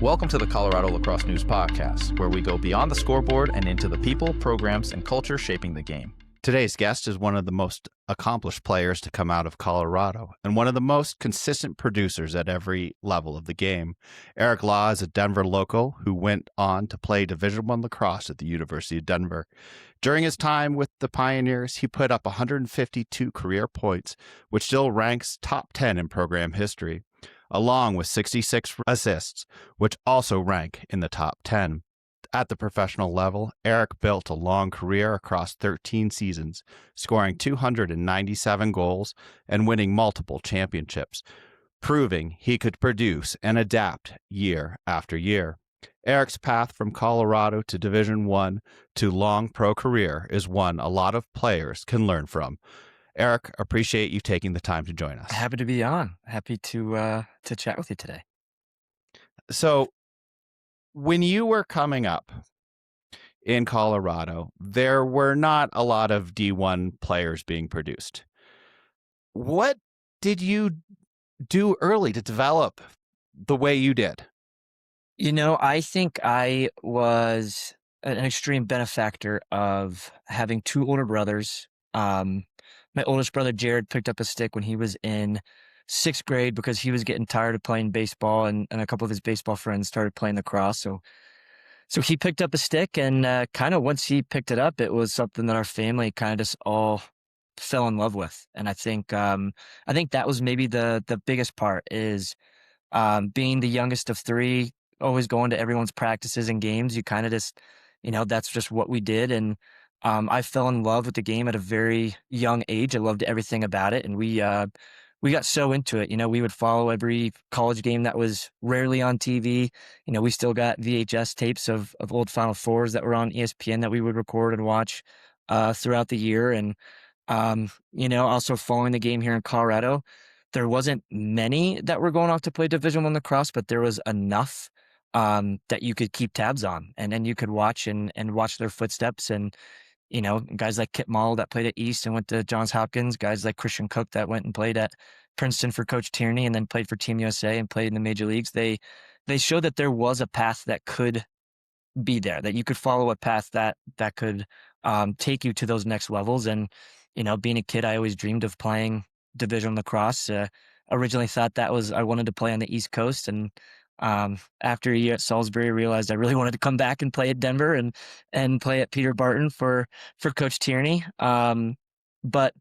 Welcome to the Colorado Lacrosse News Podcast, where we go beyond the scoreboard and into the people, programs, and culture shaping the game. Today's guest is one of the most accomplished players to come out of Colorado and one of the most consistent producers at every level of the game. Eric Law is a Denver local who went on to play Division I lacrosse at the University of Denver. During his time with the Pioneers, he put up 152 career points, which still ranks top 10 in program history, along with 66 assists, which also rank in the top 10. At the professional level, Eric built a long career across 13 seasons, scoring 297 goals and winning multiple championships, proving he could produce and adapt year after year. Eric's path from Colorado to Division I to long pro career is one a lot of players can learn from. Eric, appreciate you taking the time to join us. Happy to be on. Happy to chat with you today. So, when you were coming up in Colorado, there were not a lot of D1 players being produced. What did you do early to develop the way you did? You know, I think I was an extreme benefactor of having two older brothers. My oldest brother, Jared, picked up a stick when he was in 6th grade because he was getting tired of playing baseball, and a couple of his baseball friends started playing lacrosse. So he picked up a stick, and kind of once he picked it up, it was something that our family kind of just all fell in love with. And I think that was maybe the biggest part is being the youngest of three, always going to everyone's practices and games. You kind of just, that's just what we did. And I fell in love with the game at a very young age. I loved everything about it, and we got so into it. We would follow every college game that was rarely on TV. We still got VHS tapes of old Final Fours that were on ESPN that we would record and watch throughout the year. And, also following the game here in Colorado, there wasn't many that were going off to play Division I lacrosse, but there was enough that you could keep tabs on, and then you could watch and watch their footsteps. And guys like Kit Mall that played at East and went to Johns Hopkins, guys like Christian Cook that went and played at Princeton for Coach Tierney and then played for Team USA and played in the major leagues. They showed that there was a path that could be there, that you could follow a path that could take you to those next levels. And, being a kid, I always dreamed of playing Division lacrosse. Originally thought I wanted to play on the East Coast, and after a year at Salisbury, I realized I really wanted to come back and play at Denver and play at Peter Barton for Coach Tierney. But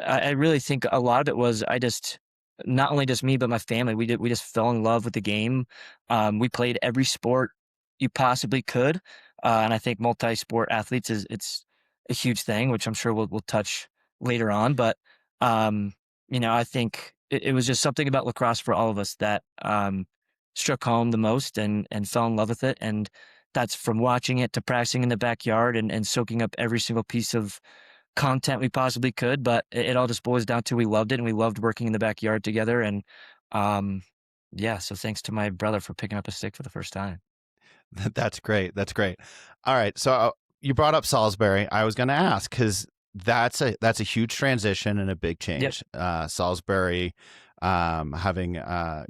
I really think a lot of it was not only just me, but my family. We just fell in love with the game. We played every sport you possibly could. And I think multi-sport athletes it's a huge thing, which I'm sure we'll touch later on. But, I think it was just something about lacrosse for all of us that, struck home the most and fell in love with it. And that's from watching it to practicing in the backyard and soaking up every single piece of content we possibly could. But it all just boils down to we loved it, and we loved working in the backyard together. And so thanks to my brother for picking up a stick for the first time. That's great. All right. So you brought up Salisbury. I was going to ask because that's a huge transition and a big change. Yep. Salisbury, having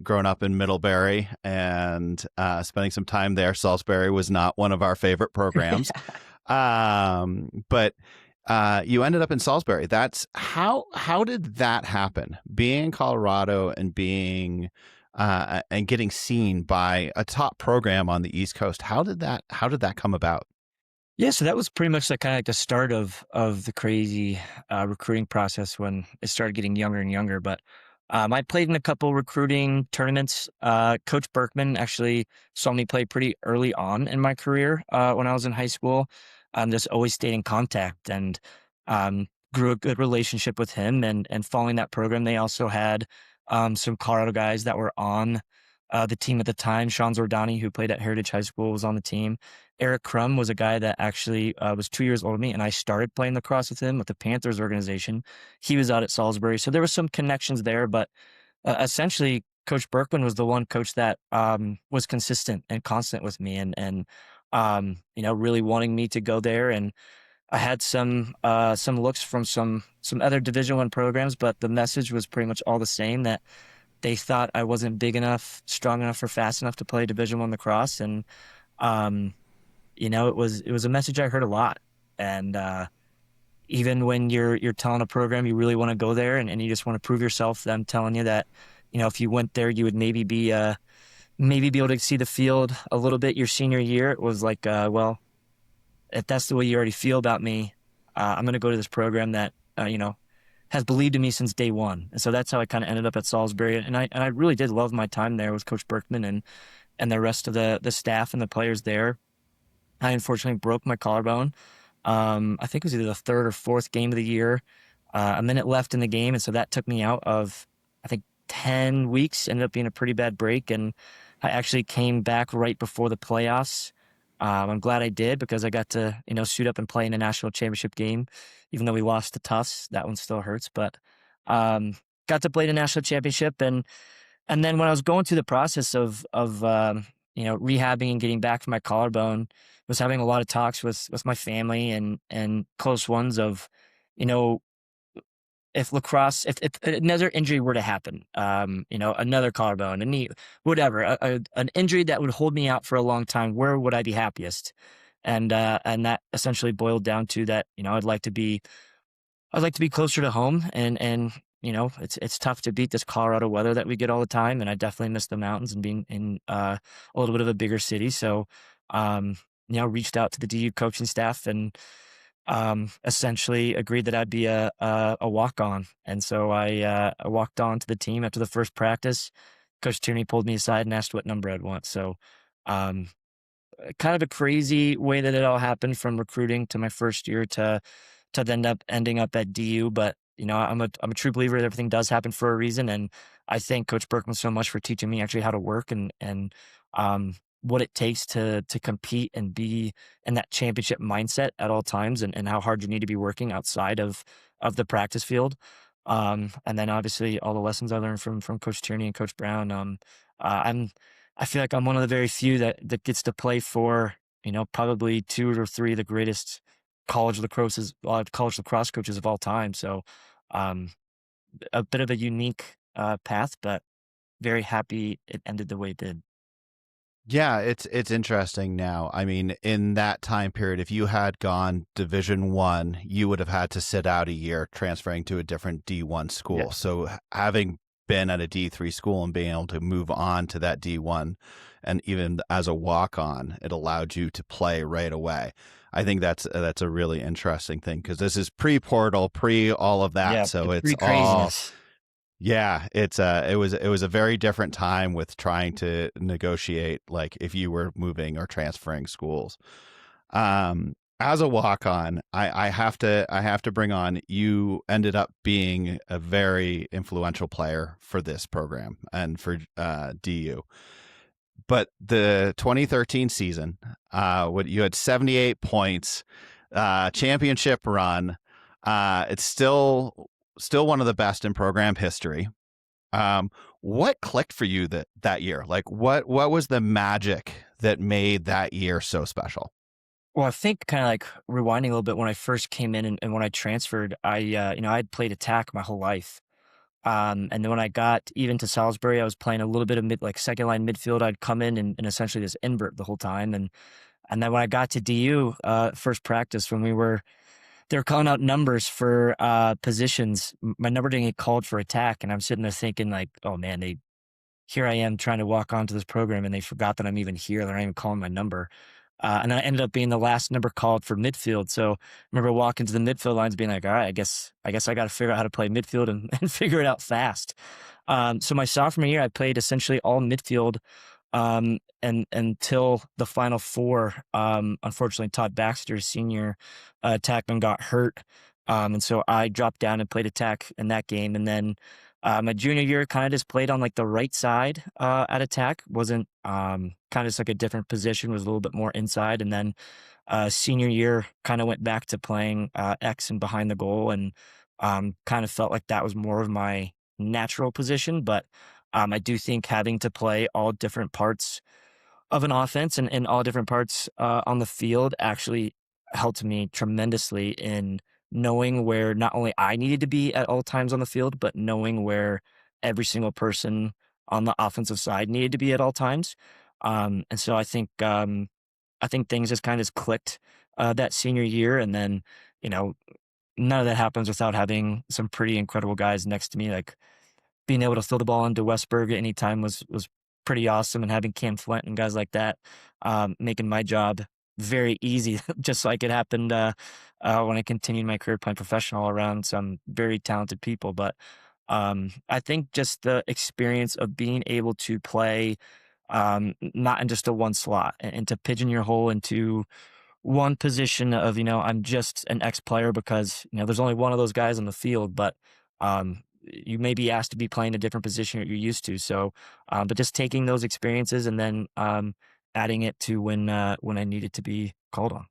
grown up in Middlebury and spending some time there, Salisbury was not one of our favorite programs. But you ended up in Salisbury. That's how did that happen? Being in Colorado and being and getting seen by a top program on the East Coast. How did that come about? Yeah, so that was pretty much the start of the crazy recruiting process when it started getting younger and younger. But I played in a couple recruiting tournaments. Coach Berkman actually saw me play pretty early on in my career when I was in high school. Just always stayed in contact and grew a good relationship with him. And following that program, they also had some Colorado guys that were on the team at the time. Sean Zordani, who played at Heritage High School, was on the team. Eric Crum was a guy that actually was 2 years older than me, and I started playing lacrosse with him with the Panthers organization. He was out at Salisbury, so there were some connections there. But essentially, Coach Berkman was the one coach that was consistent and constant with me, and really wanting me to go there. And I had some looks from some other Division I programs, but the message was pretty much all the same, that they thought I wasn't big enough, strong enough, or fast enough to play Division One lacrosse. And um, it was a message I heard a lot. And even when you're telling a program you really want to go there and you just want to prove yourself, them telling you that, if you went there, you would maybe be able to see the field a little bit your senior year. It was like, well, if that's the way you already feel about me, I'm going to go to this program that, has believed in me since day one. And so that's how I kind of ended up at Salisbury. And I really did love my time there with Coach Berkman and the rest of the staff and the players there. I unfortunately broke my collarbone. I think it was either the third or fourth game of the year. A minute left in the game, and so that took me out of, I think, 10 weeks. Ended up being a pretty bad break, and I actually came back right before the playoffs. I'm glad I did because I got to, suit up and play in a national championship game, even though we lost to Tufts. That one still hurts, but got to play the national championship, and then when I was going through the process of rehabbing and getting back from my collarbone, was having a lot of talks with my family and close ones of, you know, if lacrosse, if another injury were to happen, another collarbone, a knee, whatever, an injury that would hold me out for a long time, where would I be happiest? And that essentially boiled down to that, I'd like to be closer to home, and it's tough to beat this Colorado weather that we get all the time, and I definitely miss the mountains and being in a little bit of a bigger city. So, reached out to the DU coaching staff and essentially agreed that I'd be a walk on, and so I walked on to the team after the first practice. Coach Tierney pulled me aside and asked what number I'd want. So, um, kind of a crazy way that it all happened, from recruiting to my first year to end up ending up at DU. But I'm a true believer that everything does happen for a reason, and I thank Coach Berkman so much for teaching me actually how to work and what it takes to compete and be in that championship mindset at all times, and how hard you need to be working outside of the practice field. And then obviously all the lessons I learned from Coach Tierney and Coach Brown. I feel like I'm one of the very few that gets to play for, probably two or three of the greatest college lacrosse coaches of all time. So, um, a bit of a unique path, but very happy it ended the way it did. Yeah, it's interesting now. I mean, in that time period, if you had gone Division One, you would have had to sit out a year transferring to a different D1 school. Yeah. So having been at a D3 school and being able to move on to that D1, and even as a walk-on, it allowed you to play right away. I think that's a really interesting thing, because this is pre-portal, pre all of that. Yeah. So it's Pretty all, craziness. yeah, it was a very different time with trying to negotiate, like, if you were moving or transferring schools. As a walk on, I have to bring on, you ended up being a very influential player for this program and for DU. But the 2013 season, what you had 78 points, championship run. It's still one of the best in program history. What clicked for you that year? Like, what was the magic that made that year so special? Well, I think kind of like rewinding a little bit, when I first came in and when I transferred, I'd played attack my whole life. And then when I got even to Salisbury, I was playing a little bit of like second line midfield. I'd come in and essentially just invert the whole time. And then when I got to DU, first practice, when they were calling out numbers for positions, my number didn't get called for attack. And I'm sitting there thinking, like, oh man, here I am trying to walk onto this program, and they forgot that I'm even here. They're not even calling my number. And then I ended up being the last number called for midfield. So I remember walking to the midfield lines being like, all right, I guess I got to figure out how to play midfield and figure it out fast. So my sophomore year, I played essentially all midfield, and until the final four. Unfortunately, Todd Baxter, senior attackman, got hurt. And so I dropped down and played attack in that game. And then my junior year, kind of just played on like the right side at attack. Wasn't kind of just like a different position, was a little bit more inside. And then senior year, kind of went back to playing X and behind the goal, and kind of felt like that was more of my natural position. But I do think having to play all different parts of an offense and all different parts on the field actually helped me tremendously in knowing where not only I needed to be at all times on the field, but knowing where every single person on the offensive side needed to be at all times. And so I think things just kind of clicked that senior year, and then you know none of that happens without having some pretty incredible guys next to me. Like being able to throw the ball into Westberg at any time was pretty awesome, and having Cam Flint and guys like that making my job very easy, just like it happened when I continued my career playing professional around some very talented people. But I think just the experience of being able to play not in just a one slot, and to pigeon your hole into one position of, I'm just an X player because, there's only one of those guys on the field, but you may be asked to be playing a different position that you're used to. So, but just taking those experiences and then adding it to when I needed to be called on.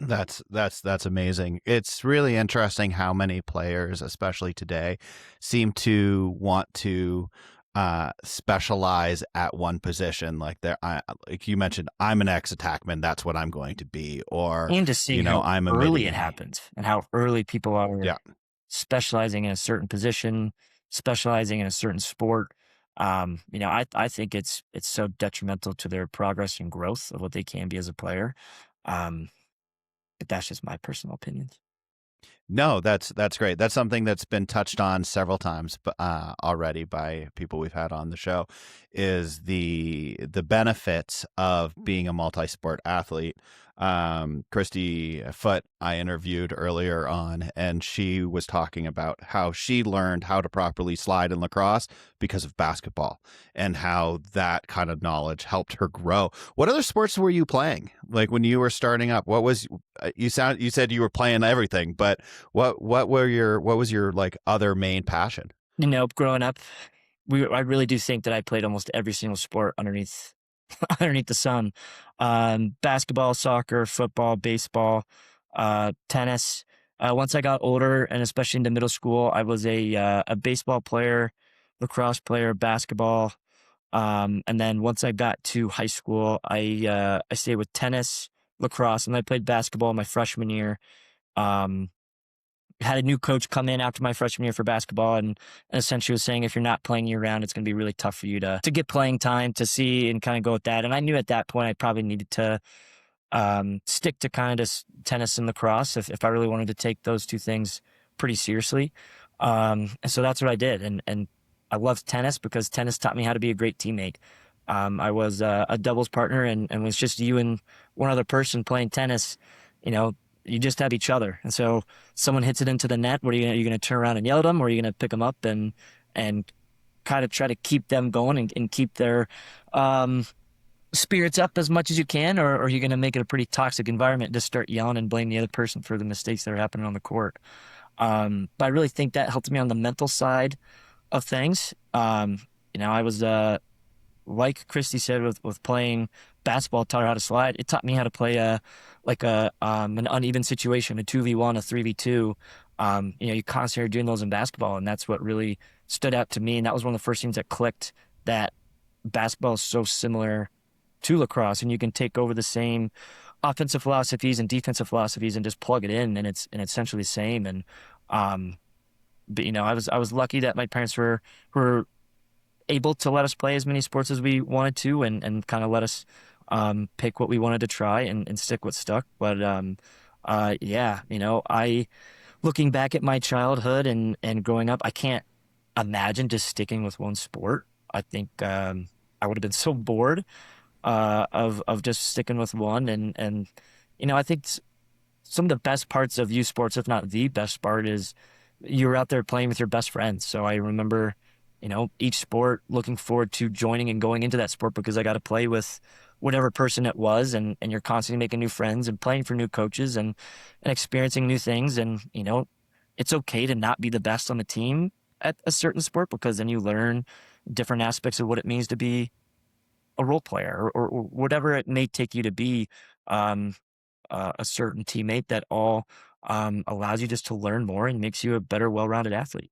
That's amazing. It's really interesting how many players, especially today, seem to want to specialize at one position. Like like you mentioned, I'm an ex attackman. That's what I'm going to be. Or And to see how I'm a early midi. it happens and how early people are Yeah. specializing in a certain position, specializing in a certain sport. I think it's so detrimental to their progress and growth of what they can be as a player. Um, but that's just my personal opinions. No, that's great. That's something that's been touched on several times already by people we've had on the show, is the benefits of being a multi-sport athlete. Christy Foote, I interviewed earlier on, and she was talking about how she learned how to properly slide in lacrosse because of basketball, and how that kind of knowledge helped her grow. What other sports were you playing? Like when you were starting up, what was you said you were playing everything, but what was your like other main passion? Growing up, I really do think that I played almost every single sport underneath underneath the sun. Basketball, soccer, football, baseball, tennis. Once I got older, and especially into middle school, I was a baseball player, lacrosse player, basketball. And then once I got to high school, I stayed with tennis, lacrosse, and I played basketball my freshman year. Um, had a new coach come in after my freshman year for basketball, and essentially was saying, if you're not playing year round, it's going to be really tough for you to get playing time, to see and kind of go with that. And I knew at that point I probably needed to stick to kind of tennis and lacrosse if I really wanted to take those two things pretty seriously. And so that's what I did. And I loved tennis because tennis taught me how to be a great teammate. I was a doubles partner, and was just you and one other person playing tennis. You just have each other. And so someone hits it into the net, what are you going to turn around and yell at them, or are you going to pick them up and kind of try to keep them going and keep their spirits up as much as you can, or are you going to make it a pretty toxic environment and just start yelling and blame the other person for the mistakes that are happening on the court? But I really think that helped me on the mental side of things. I was like Christy said, with playing basketball, taught her how to slide. It taught me how to play an uneven situation, a 2v1, a 3v2. You constantly are doing those in basketball, and that's what really stood out to me. And that was one of the first things that clicked, that basketball is so similar to lacrosse, and you can take over the same offensive philosophies and defensive philosophies and just plug it in, and it's essentially the same. And but I was lucky that my parents were able to let us play as many sports as we wanted to, and kind of let us pick what we wanted to try and stick what stuck. But I, looking back at my childhood and growing up, I can't imagine just sticking with one sport. I think I would have been so bored of just sticking with one. And I think some of the best parts of youth sports, if not the best part, is you're out there playing with your best friends. So I remember, each sport, looking forward to joining and going into that sport because I got to play with whatever person it was, and you're constantly making new friends and playing for new coaches and experiencing new things. And, it's okay to not be the best on the team at a certain sport, because then you learn different aspects of what it means to be a role player, or whatever it may take you to be a certain teammate, that all allows you just to learn more and makes you a better, well-rounded athlete.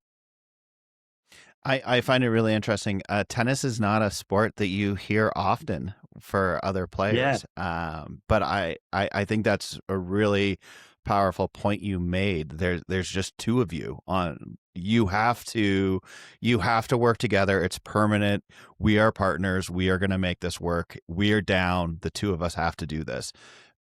I find it really interesting. Tennis is not a sport that you hear often for other Yeah. players. But I think that's a really powerful point you made. There's just two of you on You have to work together. It's permanent. We are partners. We are going to make this work. We are down. The two of us have to do this.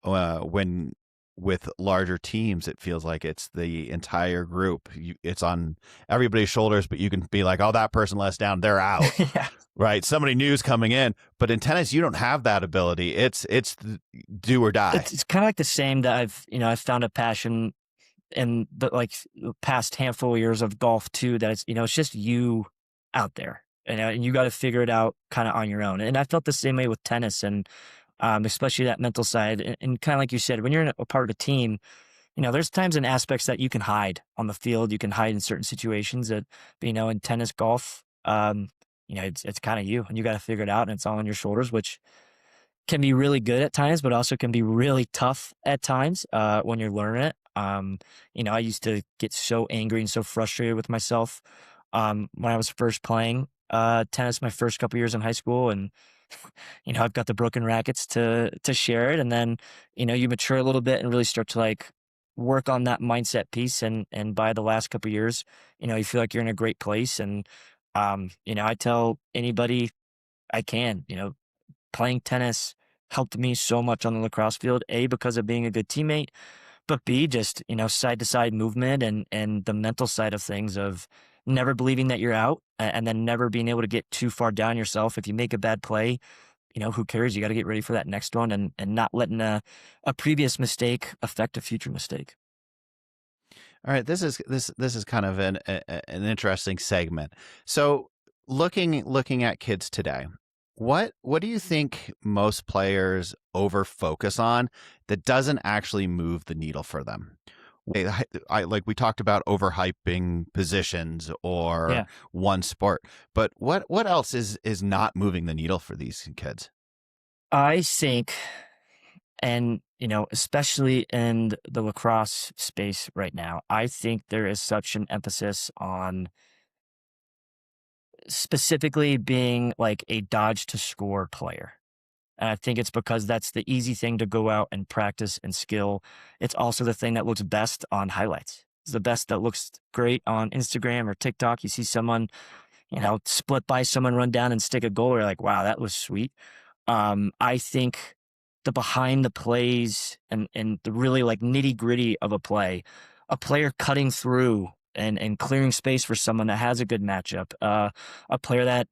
When with larger teams, it feels like it's the entire group. It's on everybody's shoulders, but you can be like, oh, that person lets down, they're out. Yeah. Right. Somebody new's coming in. But in tennis, you don't have that ability. It's do or die. It's kind of like the same that I've found a passion in the past handful of years of golf too, that it's just you out there, and you got to figure it out kind of on your own. And I felt the same way with tennis, and especially that mental side. And kind of like you said, when you're in a part of a team, there's times and aspects that you can hide on the field. You can hide in certain situations that, in tennis, golf, it's kind of you, and you got to figure it out, and it's all on your shoulders, which can be really good at times, but also can be really tough at times when you're learning it. I used to get so angry and so frustrated with myself when I was first playing tennis my first couple years in high school, and I've got the broken rackets to share it, and then you mature a little bit and really start to work on that mindset piece, and by the last couple years, you feel like you're in a great place, and I tell anybody I can, playing tennis helped me so much on the lacrosse field, A, because of being a good teammate, but B, just, side to side movement and the mental side of things of never believing that you're out, and then never being able to get too far down yourself. If you make a bad play, who cares? You got to get ready for that next one, and not letting a previous mistake affect a future mistake. All right, this is kind of an interesting segment. So, looking at kids today, what do you think most players over focus on that doesn't actually move the needle for them? Like we talked about overhyping positions or Yeah. one sport, but what else is not moving the needle for these kids? I think, and especially in the lacrosse space right now, I think there is such an emphasis on specifically being like a dodge to score player. And I think it's because that's the easy thing to go out and practice and skill. It's also the thing that looks best on highlights. It's the best that looks great on Instagram or TikTok. You see someone, split by someone, run down and stick a goal. You're like, wow, that was sweet. I think the behind the plays and the really nitty gritty of a player cutting through and clearing space for someone that has a good matchup, a player that,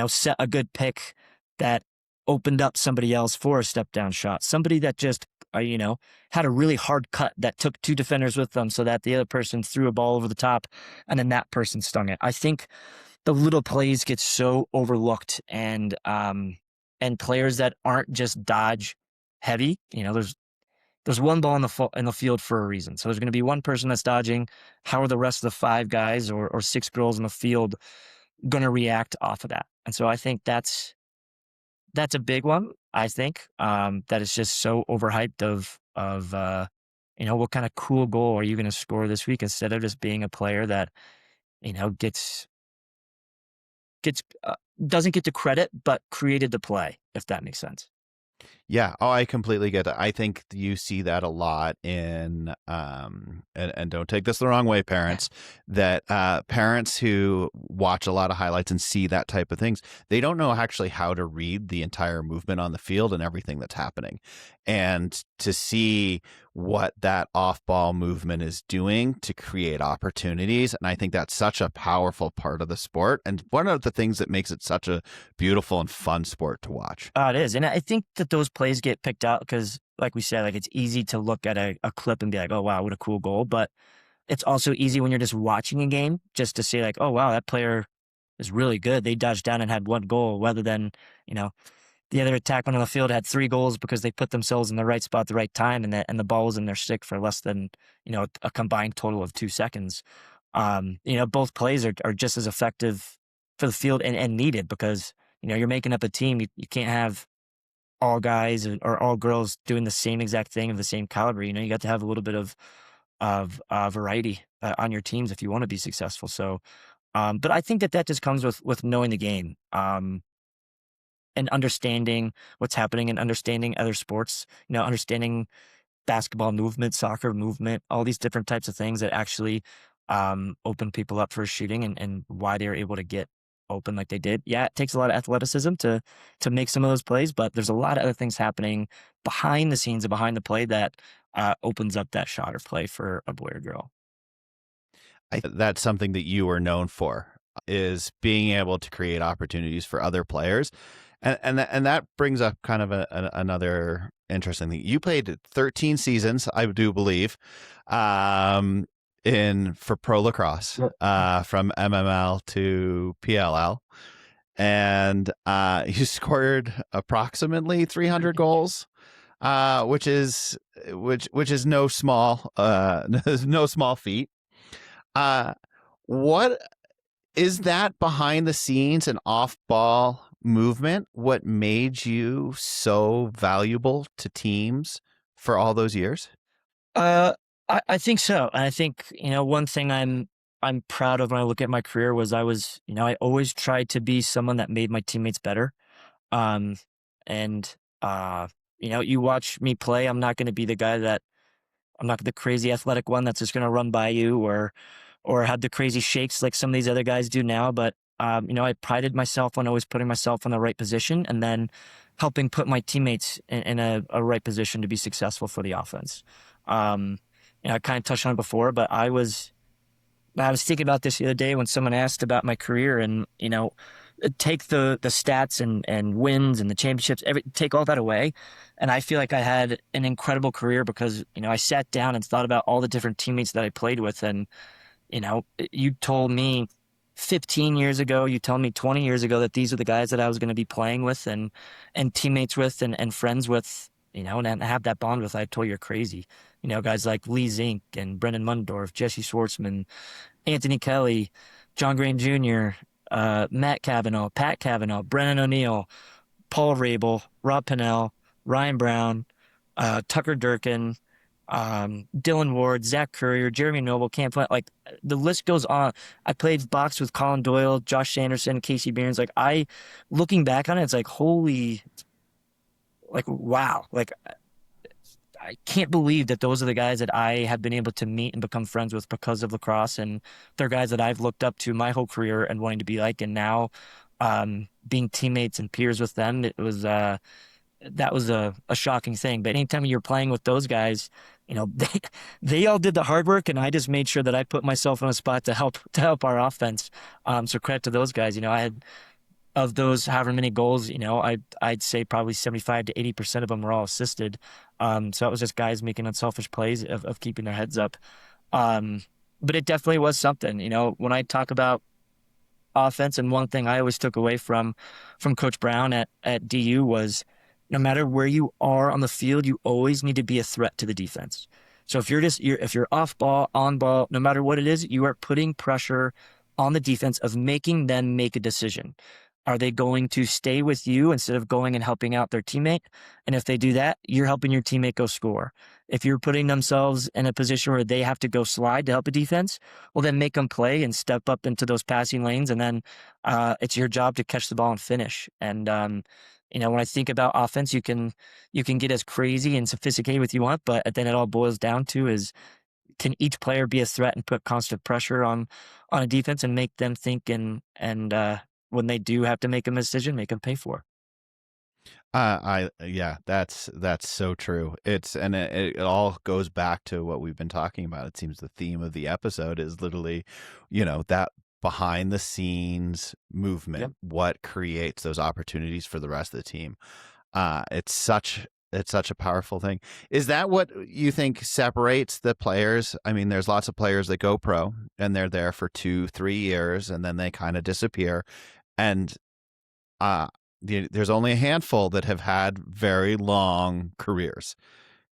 set a good pick that opened up somebody else for a step down shot, somebody that just, had a really hard cut that took two defenders with them so that the other person threw a ball over the top and then that person stung it. I think the little plays get so overlooked, and players that aren't just dodge heavy, there's one ball in the field for a reason. So there's going to be one person that's dodging. How are the rest of the five guys or six girls in the field going to react off of that? And so I think that's a big one. I think that is just so overhyped of what kind of cool goal are you going to score this week, instead of just being a player that gets doesn't get the credit but created the play, if that makes sense. Yeah. Oh, I completely get that. I think you see that a lot in, and don't take this the wrong way, parents, that parents who watch a lot of highlights and see that type of things, they don't know actually how to read the entire movement on the field and everything that's happening. And to see what that off-ball movement is doing to create opportunities. And I think that's such a powerful part of the sport, and one of the things that makes it such a beautiful and fun sport to watch. It is. And I think that those plays get picked out because, like we said, it's easy to look at a clip and be like, oh, wow, what a cool goal. But it's also easy when you're just watching a game just to say oh, wow, that player is really good. They dodged down and had one goal, rather than, the other attackman on the field had three goals because they put themselves in the right spot at the right time, and the ball was in their stick for less than, a combined total of 2 seconds. Both plays are just as effective for the field and needed, because, you're making up a team. You can't have all guys or all girls doing the same exact thing of the same caliber. You got to have a little bit of variety on your teams if you want to be successful. So, but I think that just comes with knowing the game. And understanding what's happening and understanding other sports, understanding basketball movement, soccer movement, all these different types of things that actually open people up for shooting and why they were able to get open like they did. Yeah, it takes a lot of athleticism to make some of those plays, but there's a lot of other things happening behind the scenes and behind the play that opens up that shot or play for a boy or girl. That's something that you are known for, is being able to create opportunities for other players. And that brings up kind of another interesting thing. You played 13 seasons, I do believe, in for pro lacrosse, from MML to PLL, and you scored approximately 300 goals, which is no small no small feat. What is that behind the scenes and off ball movement? What made you so valuable to teams for all those years? Uh, I think so. And I think, one thing I'm proud of when I look at my career was I always tried to be someone that made my teammates better. Um, and you watch me play, I'm not the crazy athletic one that's just going to run by you or have the crazy shakes like some of these other guys do now. But I prided myself on always putting myself in the right position and then helping put my teammates in a right position to be successful for the offense. I kind of touched on it before, but I was thinking about this the other day when someone asked about my career, and take the stats and wins and the championships, take all that away, and I feel like I had an incredible career because I sat down and thought about all the different teammates that I played with, and you told me 15 years ago, you told me 20 years ago that these are the guys that I was going to be playing with and teammates with and friends with, and have that bond with. I told you you're crazy. Guys like Lee Zink and Brendan Mundorf, Jesse Schwartzman, Anthony Kelly, John Graham Jr., Matt Cavanaugh, Pat Cavanaugh, Brennan O'Neill, Paul Rabel, Rob Pennell, Ryan Brown, Tucker Durkin, Dylan Ward, Zach Courier, Jeremy Noble, Cam Flint. Like, the list goes on. I played box with Colin Doyle, Josh Sanderson, Casey Behrens. Looking back on it, it's like, holy, like, wow. Like, I can't believe that those are the guys that I have been able to meet and become friends with because of lacrosse, and they're guys that I've looked up to my whole career and wanting to be like. And now, being teammates and peers with them, that was a shocking thing. But anytime you're playing with those guys, they all did the hard work, and I just made sure that I put myself in a spot to help our offense. So credit to those guys. I had, of those however many goals, I'd say probably 75 to 80% of them were all assisted. So it was just guys making unselfish plays of keeping their heads up. But it definitely was something. When I talk about offense, and one thing I always took away from Coach Brown at DU was, no matter where you are on the field, you always need to be a threat to the defense. So if you're off ball, on ball, no matter what it is, you are putting pressure on the defense of making them make a decision. Are they going to stay with you instead of going and helping out their teammate? And if they do that, you're helping your teammate go score. If you're putting themselves in a position where they have to go slide to help a defense, well, then make them play and step up into those passing lanes. And then it's your job to catch the ball and finish. And, when I think about offense, you can get as crazy and sophisticated as you want, but then it all boils down to is, can each player be a threat and put constant pressure on a defense and make them think and when they do have to make a decision, make them pay for. Yeah, that's so true. It all goes back to what we've been talking about. It seems the theme of the episode is literally, that behind the scenes movement, Yep. what creates those opportunities for the rest of the team. It's such a powerful thing. Is that what you think separates the players? I mean, there's lots of players that go pro and they're there for 2-3 years and then they kind of disappear. And there's only a handful that have had very long careers.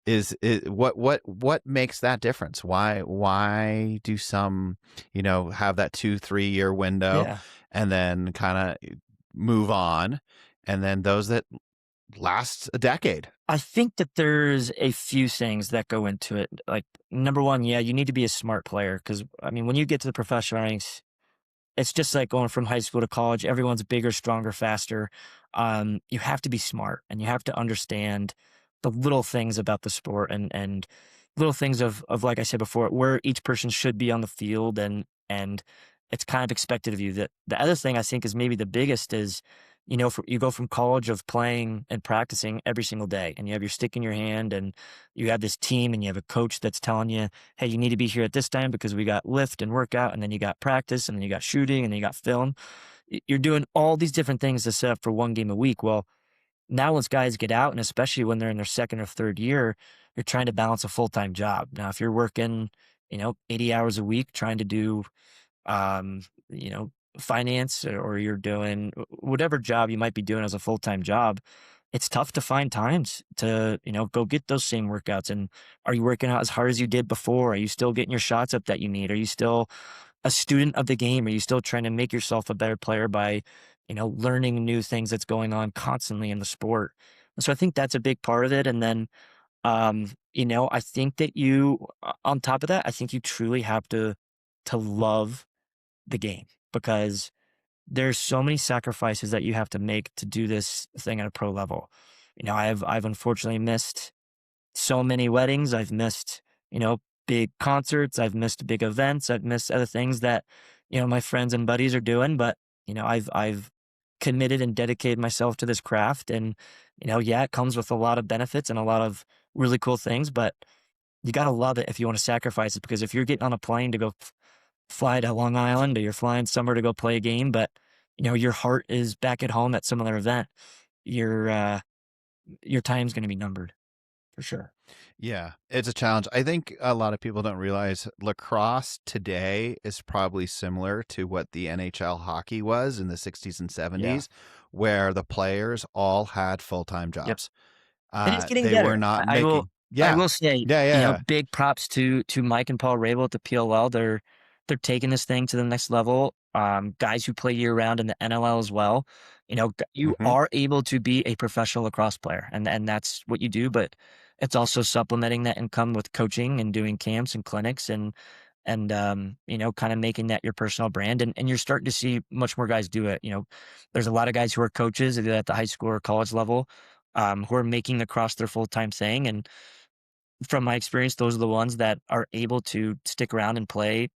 Is what makes that difference? Why do some, have that 2-3 year window Yeah. and then kind of move on, and then those that last a decade? I think that there's a few things that go into it. Like, number one, yeah, you need to be a smart player because, I mean, when you get to the professional ranks, it's just like going from high school to college. Everyone's bigger, stronger, faster. You have to be smart and you have to understand the little things about the sport and little things of like I said before, where each person should be on the field, and it's kind of expected of you. The other thing I think is maybe the biggest is, you go from college of playing and practicing every single day, and you have your stick in your hand, and you have this team, and you have a coach that's telling you, hey, you need to be here at this time because we got lift and workout, and then you got practice, and then you got shooting, and then you got film. You're doing all these different things to set up for one game a week. Well, now once guys get out, and especially when they're in their second or third year, you're trying to balance a full-time job. Now, if you're working, 80 hours a week trying to do, um, you know, finance, or you're doing whatever job you might be doing as a full-time job, it's tough to find times to, go get those same workouts. And are you working out as hard as you did before? Are you still getting your shots up that you need? Are you still a student of the game? Are you still trying to make yourself a better player by, learning new things that's going on constantly in the sport? And so I think that's a big part of it. And then, I think that on top of that, I think you truly have to love the game, because there's so many sacrifices that you have to make to do this thing at a pro level. I've unfortunately missed so many weddings. I've missed, big concerts. I've missed big events. I've missed other things that, my friends and buddies are doing. But, I've committed and dedicated myself to this craft. And, yeah, it comes with a lot of benefits and a lot of really cool things, but you got to love it if you want to sacrifice it. Because if you're getting on a plane to go fly to Long Island, or you're flying somewhere to go play a game, but, your heart is back at home at some other event, your, uh, your time's going to be numbered for sure. Yeah, it's a challenge. I think a lot of people don't realize lacrosse today is probably similar to what the NHL hockey was in the 60s and Yeah. 70s, where the players all had full-time Yep. jobs. And it's getting They were better. not I will making. I Yeah. will say, Yeah, yeah. big props to Mike and Paul Rabel at the PLL. They're taking this thing to the next level. Guys who play year round in the NLL as well. You Hmm. are able to be a professional lacrosse player, and that's what you do. But it's also supplementing that income with coaching and doing camps and clinics, and kind of making that your personal brand. And you're starting to see much more guys do it. There's a lot of guys who are coaches, either at the high school or college level, who are making lacrosse their full-time thing. And from my experience, those are the ones that are able to stick around and play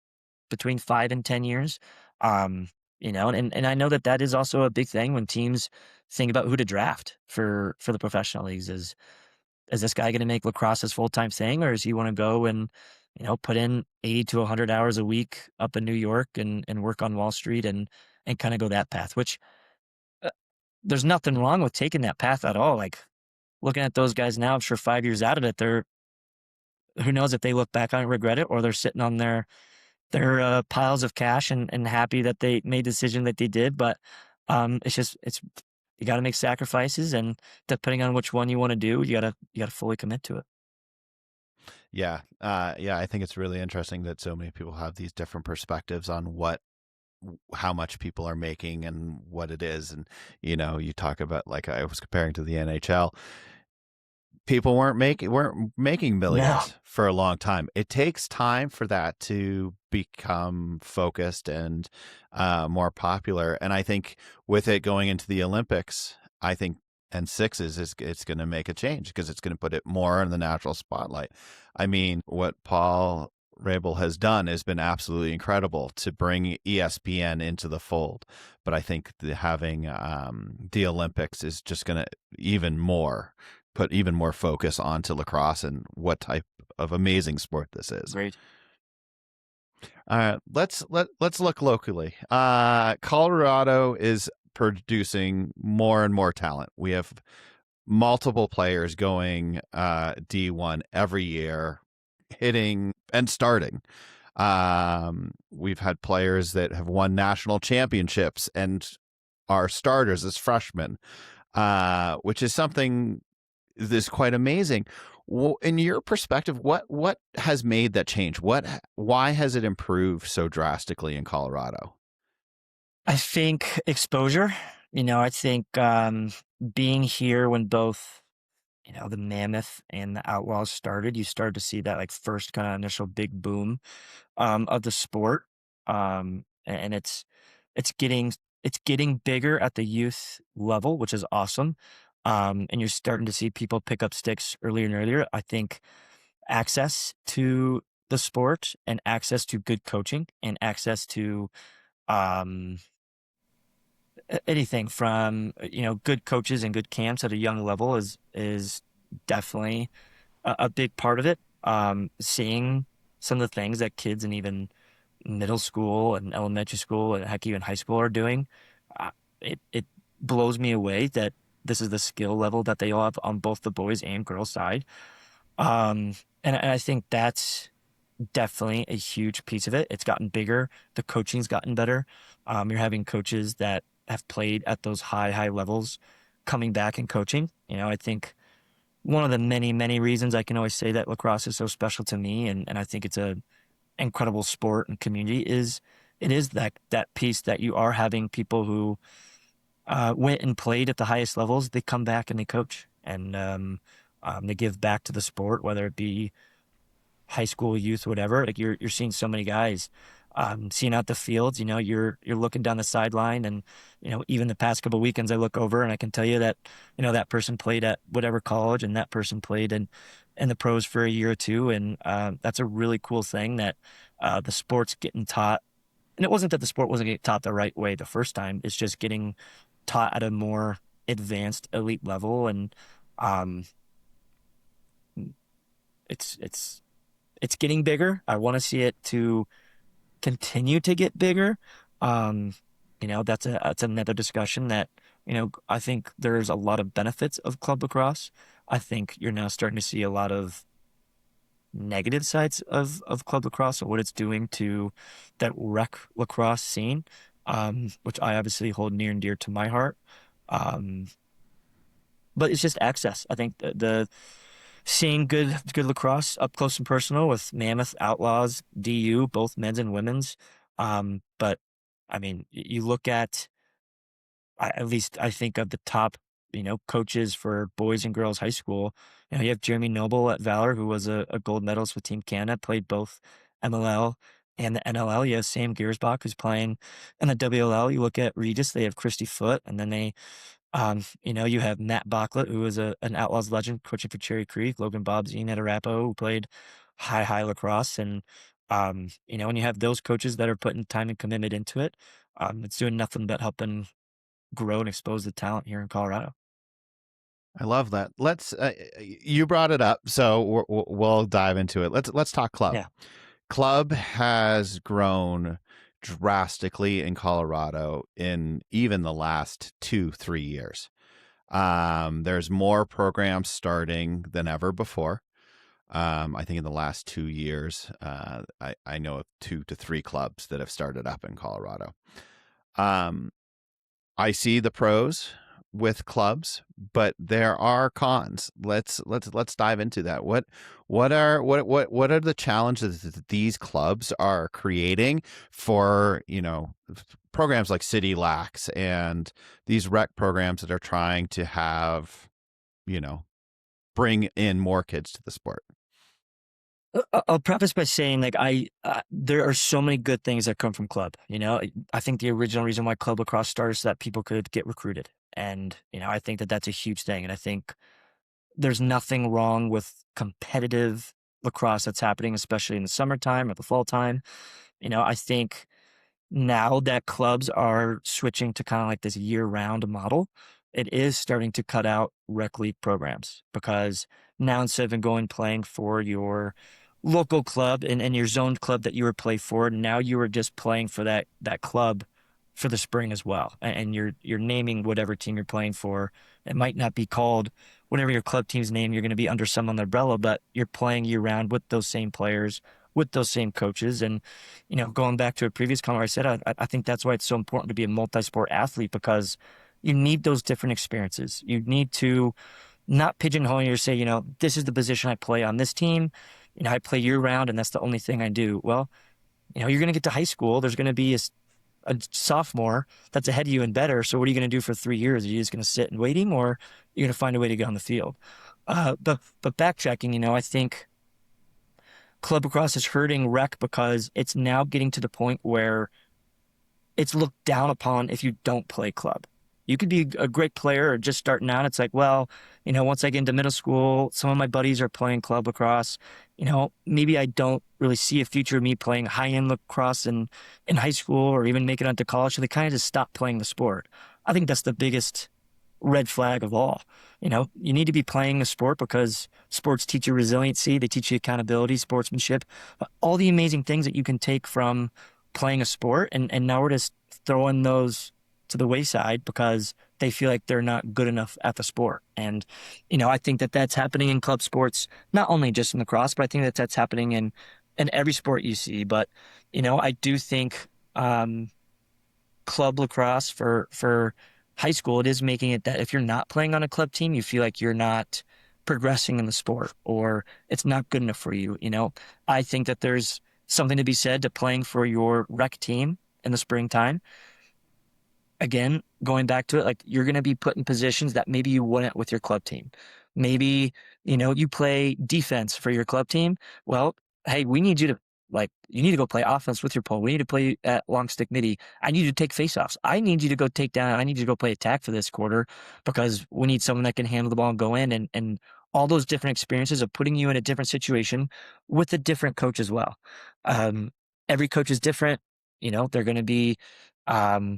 between 5 and 10 years. And I know that that is also a big thing when teams think about who to draft for the professional leagues. Is this guy going to make lacrosse his full-time thing, or does he want to go and, put in 80 to 100 hours a week up in New York, and work on Wall Street, and kind of go that path, which, uh, there's nothing wrong with taking that path at all. Like, looking at those guys now, I'm sure 5 years out of it, who knows if they look back on it and regret it, or they're sitting on their piles of cash, and happy that they made the decision that they did. But it's you got to make sacrifices, and depending on which one you want to do, you gotta fully commit to it. Yeah. Yeah, I think it's really interesting that so many people have these different perspectives on how much people are making and what it is. And, you talk about, like I was comparing to the NHL, people weren't making No. millions for a long time. It takes time for that to become focused and more popular. And I think with it going into the Olympics, I think and sixes is it's going to make a change because it's going to put it more in the natural spotlight. I mean, what Paul Rabel has done has been absolutely incredible to bring ESPN into the fold. But I think having the Olympics is just going to even more put even more focus onto lacrosse and what type of amazing sport this is. Great. Let's look locally. Colorado is producing more and more talent. We have multiple players going D1 every year, hitting and starting. We've had players that have won national championships and are starters as freshmen, which is something that's quite amazing. In your perspective, what has made that change? Why has it improved so drastically in Colorado? I think exposure. I think, being here when both, the Mammoth and the Outlaws started, you started to see that, like, first kind of initial big boom, of the sport. And it's getting bigger at the youth level, which is awesome. And you're starting to see people pick up sticks earlier and earlier. I think access to the sport and access to good coaching and access to um, anything from good coaches and good camps at a young level is definitely a big part of it. Seeing some of the things that kids in even middle school and elementary school and heck even high school are doing, uh, it blows me away that this is the skill level that they all have on both the boys and girls side. Um, and I think that's definitely a huge piece of it. It's gotten bigger. The coaching's gotten better. You're having coaches that have played at those high levels coming back and coaching. I think one of the many, many reasons I can always say that lacrosse is so special to me, and I think it's a incredible sport and community, is it is that piece that you are having people who went and played at the highest levels. They come back and they coach, and they give back to the sport, whether it be high school, youth, whatever. Like you're seeing so many guys seeing out the fields. You're looking down the sideline, and even the past couple of weekends, I look over and I can tell you that that person played at whatever college, and that person played in the pros for a year or two, and that's a really cool thing that the sport's getting taught. And it wasn't that the sport wasn't getting taught the right way the first time. It's just getting taught at a more advanced elite level, and um, it's getting bigger. I want to see it to continue to get bigger. Um, that's another discussion that, I think there's a lot of benefits of club lacrosse. I think you're now starting to see a lot of negative sides of club lacrosse and what it's doing to that rec lacrosse scene, which I obviously hold near and dear to my heart. Um, but it's just access. I think the seeing good lacrosse up close and personal with Mammoth, Outlaws, DU, both men's and women's. But I mean, you look at least I think of the top, coaches for boys and girls high school. You have Jeremy Noble at Valor, who was a gold medalist with Team Canada, played both MLL and the NLL. You have Sam Giersbach, who's playing in the WLL. You look at Regis, they have Christy Foote, and then you have Matt Bachlet, who is an Outlaws legend, coaching for Cherry Creek. Logan Bobzine at Arapahoe, who played high lacrosse, and when you have those coaches that are putting time and commitment into it, it's doing nothing but helping grow and expose the talent here in Colorado. I love that. You brought it up, so we'll dive into it. Let's talk club. Yeah. Club has grown drastically in Colorado in even the last 2-3 years. There's more programs starting than ever before. I think in the last 2 years, I know of 2 to 3 clubs that have started up in Colorado. I see the pros with clubs, but there are cons. Let's dive into that. What are the challenges that these clubs are creating for programs like City Lax and these rec programs that are trying to have bring in more kids to the sport? I'll preface by saying, like, there are so many good things that come from club. I think the original reason why club lacrosse started is so that people could get recruited, and I think that that's a huge thing. And I think there's nothing wrong with competitive lacrosse that's happening, especially in the summertime or the fall time. I think now that clubs are switching to kind of like this year-round model, it is starting to cut out rec league programs, because now instead of going playing for your local club and your zoned club that you were play for, now you are just playing for that club for the spring as well. And you're naming whatever team you're playing for. It might not be called whatever your club team's name, you're going to be under some umbrella, but you're playing year round with those same players, with those same coaches. And, going back to a previous comment where I said, I think that's why it's so important to be a multi-sport athlete, because you need those different experiences. You need to not pigeonhole you, say, this is the position I play on this team. I play year round and that's the only thing I do. Well, you're going to get to high school. There's going to be a sophomore that's ahead of you and better. So what are you going to do for 3 years? Are you just going to sit and waiting, or you're going to find a way to get on the field? But backtracking, I think club lacrosse is hurting rec because it's now getting to the point where it's looked down upon if you don't play club. You could be a great player or just starting out. It's like, well, once I get into middle school, some of my buddies are playing club lacrosse. Maybe I don't really see a future of me playing high-end lacrosse in high school or even make it onto college. So they kind of just stop playing the sport. I think that's the biggest red flag of all. You need to be playing the sport because sports teach you resiliency, they teach you accountability, sportsmanship, all the amazing things that you can take from playing a sport. And now we're just throwing those to the wayside because they feel like they're not good enough at the sport. And, I think that that's happening in club sports, not only just in lacrosse, but I think that that's happening in every sport you see. But, I do think, club lacrosse for high school, it is making it that if you're not playing on a club team, you feel like you're not progressing in the sport or it's not good enough for you. I think that there's something to be said to playing for your rec team in the springtime. Again, going back to it, like you're going to be put in positions that maybe you wouldn't with your club team. Maybe, you play defense for your club team. Well, hey, we need you to you need to go play offense with your pole. We need to play at long stick midi. I need you to take faceoffs. I need you to go take down. I need you to go play attack for this quarter because we need someone that can handle the ball and go in and all those different experiences of putting you in a different situation with a different coach as well. Every coach is different. They're going to be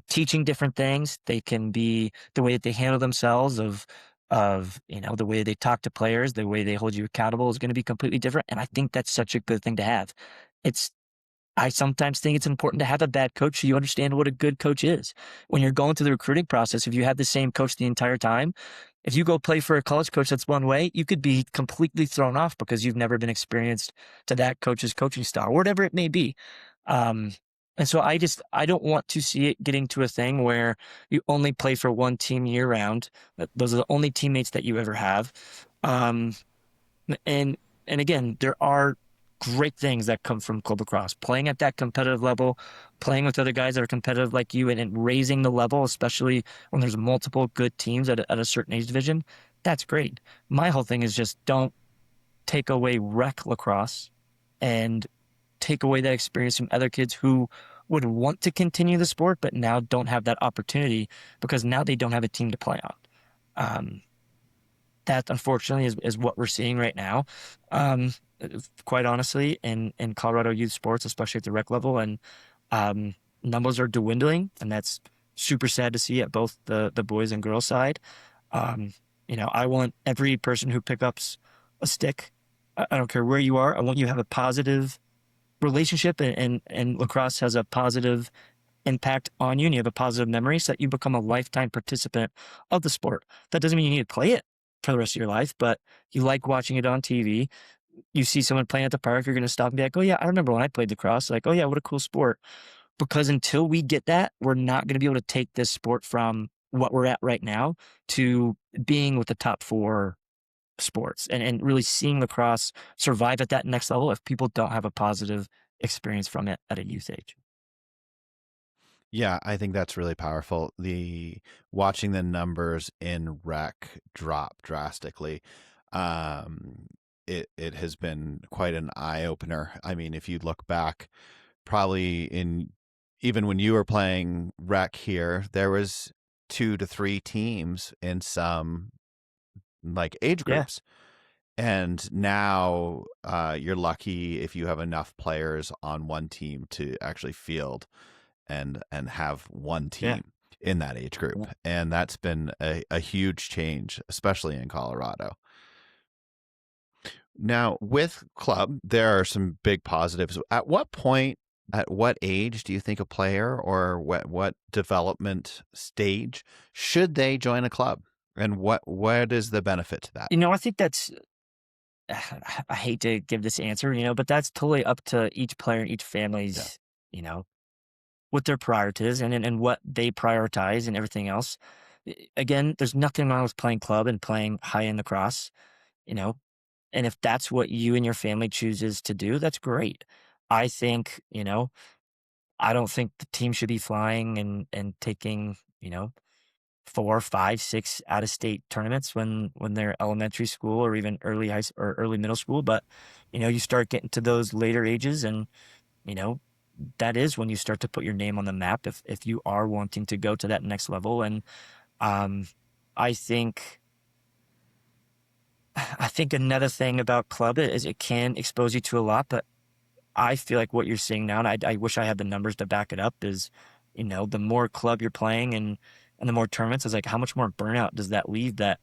teaching different things. They can be the way that they handle themselves of the way they talk to players, the way they hold you accountable is going to be completely different. And I think that's such a good thing to have. It's I sometimes think it's important to have a bad coach so you understand what a good coach is. When you're going through the recruiting process, if you have the same coach the entire time, if you go play for a college coach that's one way, you could be completely thrown off because you've never been experienced to that coach's coaching style, whatever it may be. Um, and so I don't want to see it getting to a thing where you only play for one team year round. Those are the only teammates that you ever have. Um, and and again, there are great things that come from club lacrosse. Playing at that competitive level, playing with other guys that are competitive like you, and raising the level, especially when there's multiple good teams at a certain age division, that's great. My whole thing is just don't take away rec lacrosse and take away that experience from other kids who would want to continue the sport, but now don't have that opportunity because now they don't have a team to play on. Um, that unfortunately is what we're seeing right now. Um, quite honestly, in Colorado youth sports, especially at the rec level, and um, numbers are dwindling, and that's super sad to see at both the boys and girls side. Um, I want every person who picks up a stick, I don't care where you are, I want you to have a positive relationship, and lacrosse has a positive impact on you, and you have a positive memory so that you become a lifetime participant of the sport. That doesn't mean you need to play it for the rest of your life, but you like watching it on TV. You see someone playing at the park, you're going to stop and be like, oh yeah, I remember when I played lacrosse. Like, oh yeah, what a cool sport. Because until we get that, we're not going to be able to take this sport from what we're at right now to being with the top four sports and really seeing lacrosse survive at that next level if people don't have a positive experience from it at a youth age. Yeah, I think that's really powerful. The watching the numbers in rec drop drastically, um, it has been quite an eye opener. I mean, if you look back, probably in even when you were playing rec here, there was 2 to 3 teams in some like age Yeah, groups. And now you're lucky if you have enough players on one team to actually field and have one yeah. team in that age group. And that's been a huge change, especially in Colorado. Now, with club, there are some big positives. At what point, at what age do you think a player or what development stage should they join a club? And what is the benefit to that? I think that's I hate to give this answer, but that's totally up to each player and each Yeah. family's, you know, what their priorities and what they prioritize and everything else. Again, there's nothing wrong with playing club and playing high end lacrosse, you know, and if that's what you and your family chooses to do, that's great. I think, I don't think the team should be flying and taking, 4, 5, 6 out of state tournaments when they're elementary school or even or early middle school. But, you start getting to those later ages and, you know, that is when you start to put your name on the map if you are wanting to go to that next level. And Um, I think I think another thing about club is it can expose you to a lot, but I feel like what you're seeing now, and I wish I had the numbers to back it up, is, the more club you're playing and the more tournaments, is like how much more burnout does that leave that,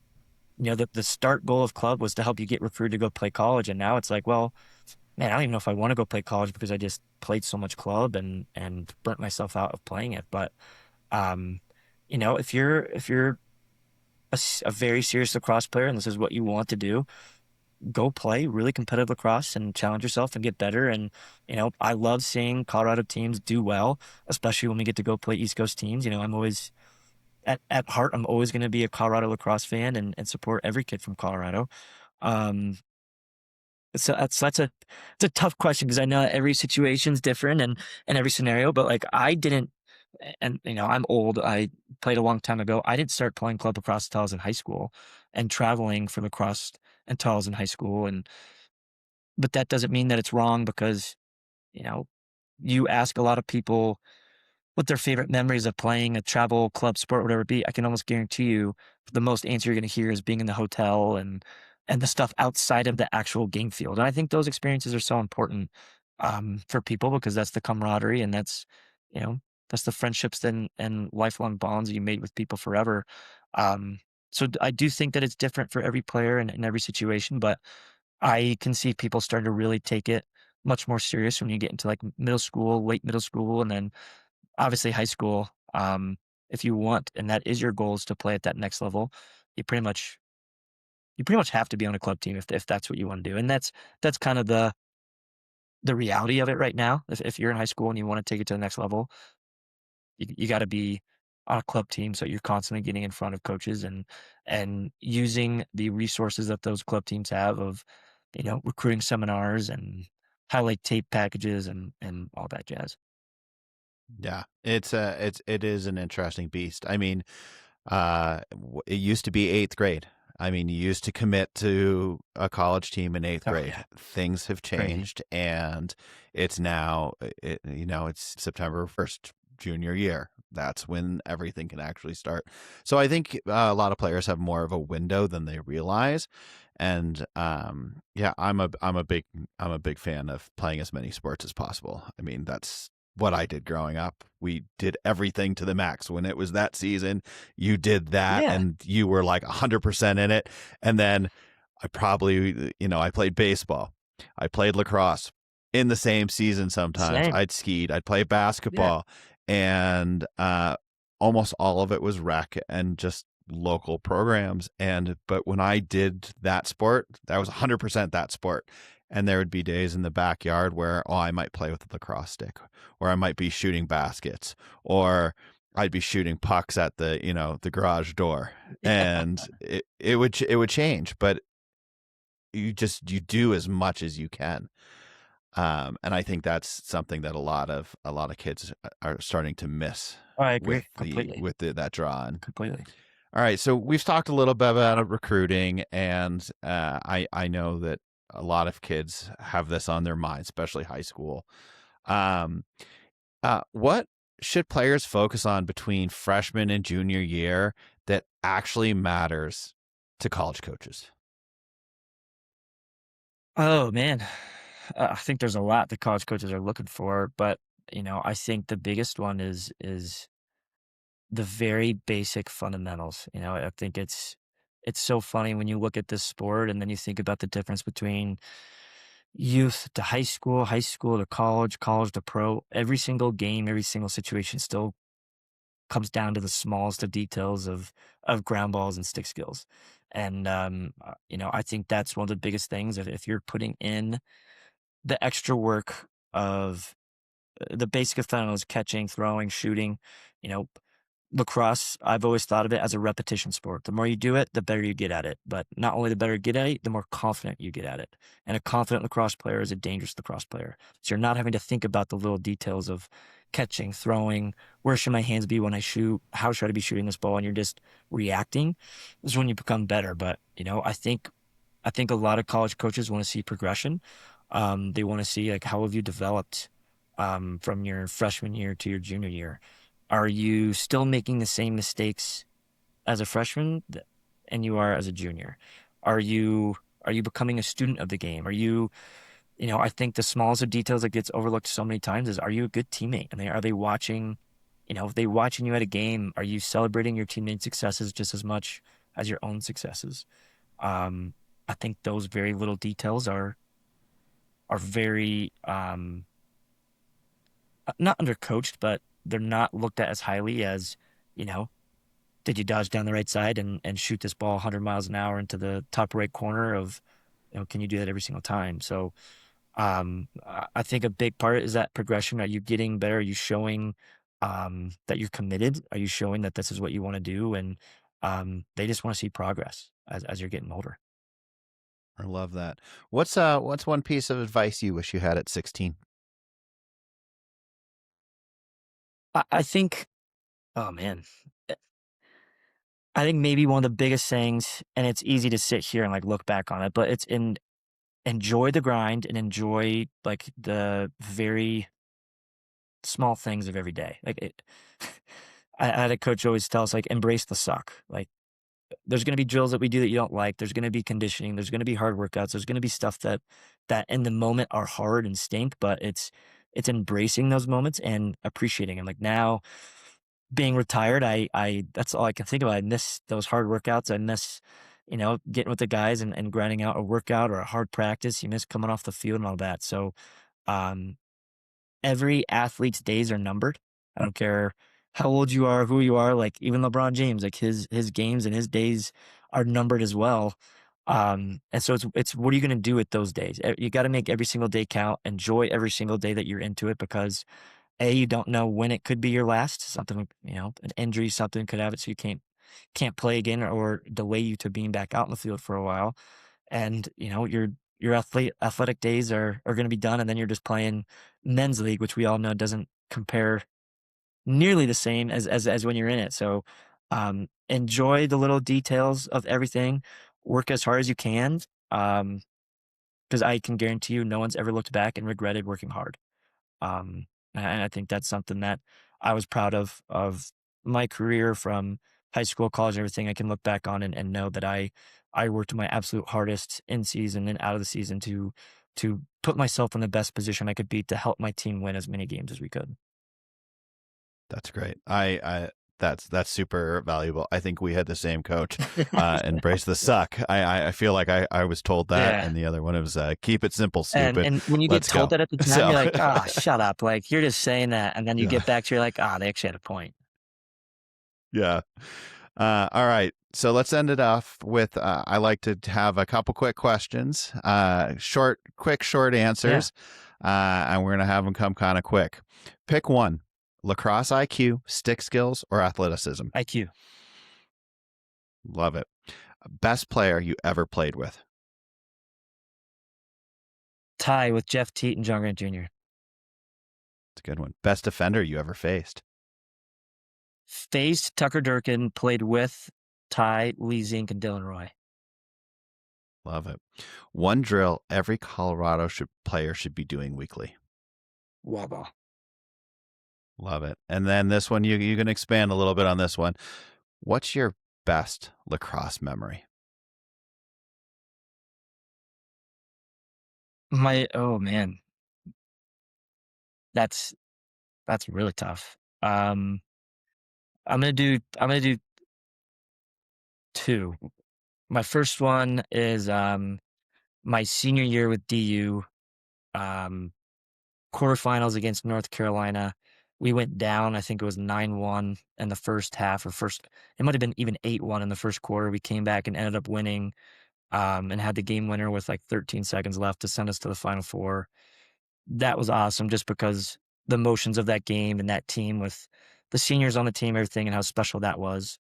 the start goal of club was to help you get recruited to go play college. And now it's like, well, man, I don't even know if I want to go play college because I just played so much club and burnt myself out of playing it. But, um, if you're a very serious lacrosse player and this is what you want to do, go play really competitive lacrosse and challenge yourself and get better. And, I love seeing Colorado teams do well, especially when we get to go play East Coast teams. I'm always at heart, I'm always going to be a Colorado lacrosse fan and support every kid from Colorado. Um, so it's a tough question because I know every situation's different and every scenario, but like I didn't, and I'm old. I played a long time ago. I didn't start playing club lacrosse until I was in high school and traveling for lacrosse until I was in high school. But that doesn't mean that it's wrong because, you know, you ask a lot of people what their favorite memories of playing a travel club sport, whatever it be. I can almost guarantee you the most answer you're going to hear is being in the hotel and the stuff outside of the actual game field. And I think those experiences are so important for people because that's the camaraderie and you know, that's the friendships and lifelong bonds you made with people forever. I do think that it's different for every player and in every situation, but I can see people starting to really take it much more serious when you get into like middle school, late middle school, and then obviously high school. If you want, and that is your goal is to play at that next level, you pretty much have to be on a club team if that's what you want to do. And that's kind of the reality of it right now. If you're in high school and you want to take it to the next level, you got to be on a club team so you're constantly getting in front of coaches and using the resources that those club teams have of recruiting seminars and highlight tape packages and all that jazz. Yeah, it is an interesting beast. I mean, it used to be eighth grade. I mean, you used to commit to a college team in eighth Oh grade. yeah, Things have crazy. changed, and it's now, it's September 1st, junior year. That's when everything can actually start. So I think a lot of players have more of a window than they realize. And yeah, I'm a big fan of playing as many sports as possible. I mean, that's what I did growing up. We did everything to the max. When it was that season, you did that Yeah, and you were like 100% in it. And then I played baseball. I played lacrosse in the same season sometimes. same. I'd skied, I'd play Yeah, basketball, and almost all of it was rec and just local programs. But when I did that sport, that was 100% that sport. And there would be days in the backyard where, I might play with a lacrosse stick, or I might be shooting baskets, or I'd be shooting pucks at the garage door. yeah. And it would change, but you do as much as you can. And I think that's something that a lot of kids are starting to miss I with agree the completely, with the, that draw. completely. All right, so we've talked a little bit about recruiting, and I know that a lot of kids have this on their mind, especially high school. Um, what should players focus on between freshman and junior year that actually matters to college coaches? Oh man, I think there's a lot that college coaches are looking for, but I think the biggest one is the very basic fundamentals. I think it's so funny when you look at this sport and then you think about the difference between youth to high school to college, college to pro. Every single game, every single situation still comes down to the smallest of details of ground balls and stick skills. And I think that's one of the biggest things. If you're putting in the extra work of the basic fundamentals, catching, throwing, shooting, you know, lacrosse, I've always thought of it as a repetition sport. The more you do it, the better you get at it. But not only the better you get at it, the more confident you get at it. And a confident lacrosse player is a dangerous lacrosse player. So you're not having to think about the little details of catching, throwing, where should my hands be when I shoot, how should I be shooting this ball, and you're just reacting. This is when you become better. But I think a lot of college coaches want to see progression. They want to see like how have you developed from your freshman year to your junior year. Are you still making the same mistakes as a freshman and you are as a junior? Are you are you becoming a student of the game? Are you, I think the smallest of details that gets overlooked so many times is, are you a good teammate? And are they watching, if they watching you at a game, are you celebrating your teammates' successes just as much as your own successes? Um, I think those very little details are very not undercoached, but they're not looked at as highly as, you know, did you dodge down the right side and shoot this ball 100 miles an hour into the top right corner of, can you do that every single time? So I think a big part is that progression. Are you getting better? Are you showing that you're committed? Are you showing that this is what you want to do? And they just want to see progress as you're getting older. I love that. What's one piece of advice you wish you had at 16? I think, oh man, I think maybe one of the biggest things, and it's easy to sit here and like look back on it, but it's enjoy the grind and enjoy like the very small things of every day. Like I had a coach always tell us like embrace the suck. Like there's going to be drills that we do that you don't like. There's going to be conditioning. There's going to be hard workouts. There's going to be stuff that in the moment are hard and stink, but it's embracing those moments and appreciating them. Like now being retired, I that's all I can think about. I miss those hard workouts. I miss, getting with the guys and grinding out a workout or a hard practice. You miss coming off the field and all that. So um every athlete's days are numbered. I don't care how old you are, who you are, like even LeBron James, like his games and his days are numbered as well. And so it's what are you going to do with those days? You got to make every single day count. Enjoy every single day that you're into it because you don't know when it could be your last. Something, an injury, something could have it so you can't play again or delay you to being back out in the field for a while. And your athletic days are going to be done, and then you're just playing men's league, which we all know doesn't compare nearly the same as when you're in it. So enjoy the little details of everything, work as hard as you can, because I can guarantee you no one's ever looked back and regretted working hard. And I think that's something that I was proud of my career from high school, college, and everything. I can look back on and know that I worked my absolute hardest in season and out of the season to put myself in the best position I could be to help my team win as many games as we could. That's great. That's super valuable. I think we had the same coach. Embrace the suck. I feel like I was told that, Yeah. and the other one was keep it simple, And stupid. and when you get Let's told go. that at the time, So you're like, ah, shut up. Like you're just saying that. And then you yeah, get back to you're like, ah, they actually had a point. yeah. All right. So let's end it off with I like to have a couple quick questions, short Yeah. answers, and we're gonna have them come kind of quick. Pick one: lacrosse IQ, stick skills, or athleticism. IQ. Love it. Best player you ever played with. Tie with Jeff Teat and John Grant Jr. It's a good one. Best defender you ever faced. Faced Tucker Durkin, played with Ty, Lee Zink, and Dylan Roy. Love it. One drill every Colorado player should be doing weekly. Waba. Love it. And then this one, you can expand a little bit on this one. What's your best lacrosse memory? Oh man, that's really tough. I'm gonna do two. My first one is my senior year with DU, um, quarterfinals against North Carolina. We went down, I think it was 9-1 in the first half, it might have been even 8-1 in the first quarter. We came back and ended up winning, and had the game winner with like 13 seconds left to send us to the Final Four. That was awesome just because the emotions of that game and that team with the seniors on the team, everything, and how special that was.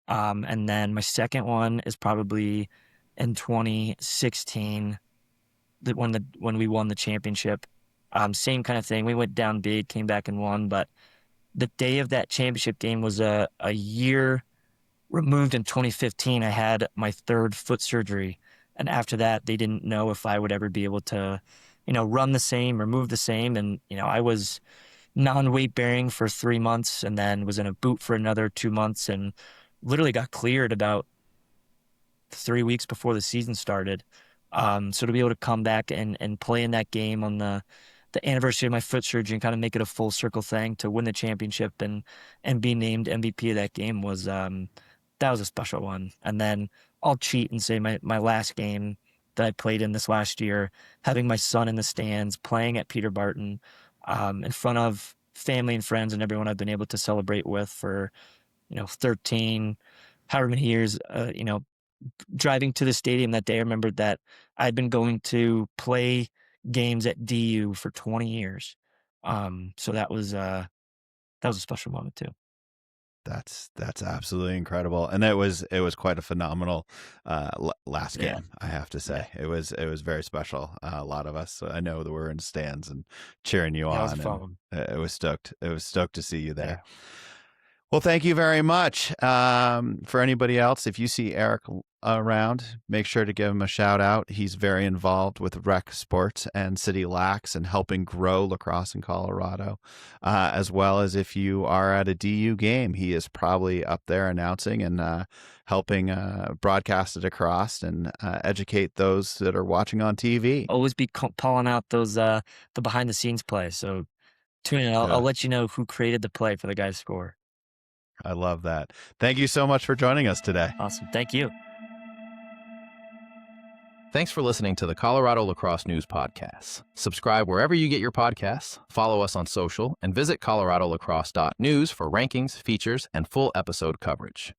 And then my second one is probably in 2016, when we won the championship. Same kind of thing. We went down big, came back and won, but the day of that championship game was a year removed in 2015. I had my third foot surgery, and after that, they didn't know if I would ever be able to, run the same or move the same. And I was non-weight bearing for 3 months, and then was in a boot for another 2 months, and literally got cleared about 3 weeks before the season started. So to be able to come back and play in that game on the anniversary of my foot surgery and kind of make it a full circle thing to win the championship and be named MVP of that game was that was a special one. And then I'll cheat and say my last game that I played in this last year, having my son in the stands, playing at Peter Barton, in front of family and friends and everyone I've been able to celebrate with for 13, however many years, driving to the stadium that day, I remembered that I'd been going to play games at DU for 20 years. So that was a special moment too. That's absolutely incredible, and it was quite a phenomenal last game. Yeah. I have to say, it was very special. A lot of us, I know, that were in stands and cheering you That was on, fun. and it was stoked. It was stoked to see you there. Yeah. Well, thank you very much. For anybody else, if you see Eric around, make sure to give him a shout out. He's very involved with rec sports and City Lax and helping grow lacrosse in Colorado, as well as if you are at a DU game, he is probably up there announcing and helping broadcast it across and educate those that are watching on TV. Always be calling out those the behind the scenes plays. So tune in. I'll let you know who created the play for the guy's score. I love that. Thank you so much for joining us today. Awesome. Thank you. Thanks for listening to the Colorado Lacrosse News Podcast. Subscribe wherever you get your podcasts, follow us on social, and visit coloradolacrosse.news for rankings, features, and full episode coverage.